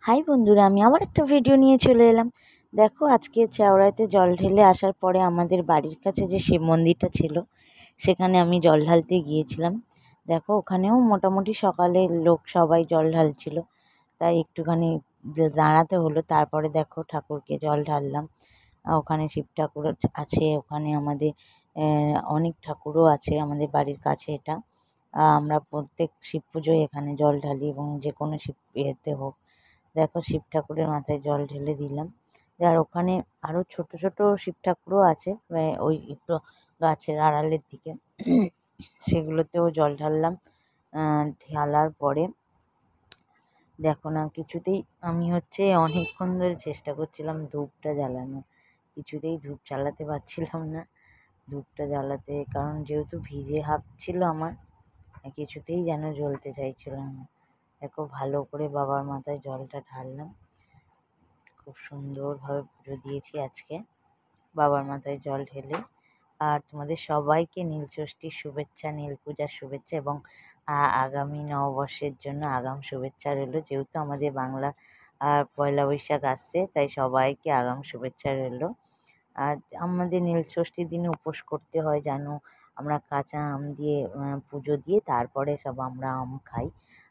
High বন্ধুরা, আমি আবার একটা ভিডিও নিয়ে চলে এলাম। দেখো, আজকে চাওড়াতে জল ঢেলে আসার পরে আমাদের বাড়ির কাছে যে শিব মন্দিরটা ছিল সেখানে আমি জল ঢালতে গিয়েছিলাম। দেখো, ওখানেও মোটামুটি সকালে লোক সবাই জল ঢালছিল, তাই একটুখানি দাঁড়াতে হলো। তারপরে দেখো, ঠাকুরকে জল ঢাললাম। ওখানে শিব ঠাকুর আছে, ওখানে আমাদের অনেক ঠাকুরও আছে আমাদের বাড়ির কাছে এটা। আমরা প্রত্যেক শিব পুজোয় এখানে জল ঢালি এবং যে কোনো শিব ইয়েতে হোক। দেখো, শিব ঠাকুরের মাথায় জল ঢেলে দিলাম। আর ওখানে আরও ছোট ছোট শিব ঠাকুরও আছে, ওই একটু গাছের আড়ালের দিকে, সেগুলোতেও জল ঢাললাম। ঢালার পরে দেখো না, কিছুতেই আমি অনেকক্ষণ ধরে চেষ্টা করছিলাম ধূপটা জ্বালানোর, কিছুতেই ধূপ জ্বালাতে পারছিলাম না। ধূপটা জ্বালাতে, কারণ যেহেতু ভিজে হাত ছিল আমার, কিছুতেই যেন জ্বলতে চাইছিল না। দেখো, ভালো করে বাবার মাথায় জলটা ঢাললাম। খুব সুন্দরভাবে পুজো দিয়েছি আজকে বাবার মাথায় জল ঢেলে। আর তোমাদের সবাইকে নীলষষ্ঠীর শুভেচ্ছা, নীল পূজার শুভেচ্ছা এবং আগামী নববর্ষের জন্য আগাম শুভেচ্ছা রইল। যেহেতু আমাদের বাংলা পয়লা বৈশাখ আসছে, তাই সবাইকে আগাম শুভেচ্ছা রইল। আর আমাদের নীলষষ্ঠীর দিনে উপোস করতে হয় জানো। আমরা কাঁচা আম দিয়ে পুজো দিয়ে তারপরে সব আমরা আম খাই।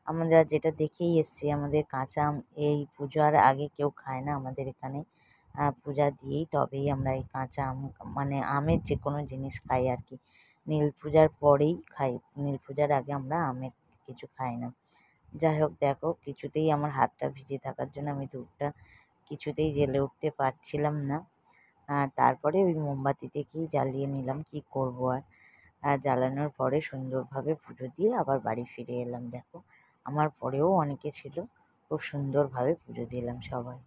আমরা যেটা দেখেই এসছি, আমাদের কাঁচা আম এই পূজার আগে কেউ খায় না আমাদের এখানে। পূজা দিয়েই তবেই আমরা এই কাঁচা আম, মানে আমের যে কোনো জিনিস খাই আর কি। নীল পূজার পরেই খাই, নীল পূজার আগে আমরা আমের কিছু খাই না। যাই হোক, দেখো, কিছুতেই আমার হাতটা ভিজে থাকার জন্য আমি ধূপটা কিছুতেই জ্বেলে উঠতে পারছিলাম না। তারপরে ওই মোমবাতি থেকেই জ্বালিয়ে নিলাম, কি করব আর। জ্বালানোর পরে সুন্দরভাবে পুজো দিয়ে আবার বাড়ি ফিরে এলাম। দেখো, আমার পরেও অনেকে ছিল, খুব সুন্দরভাবে পুজো দিলাম সবাই।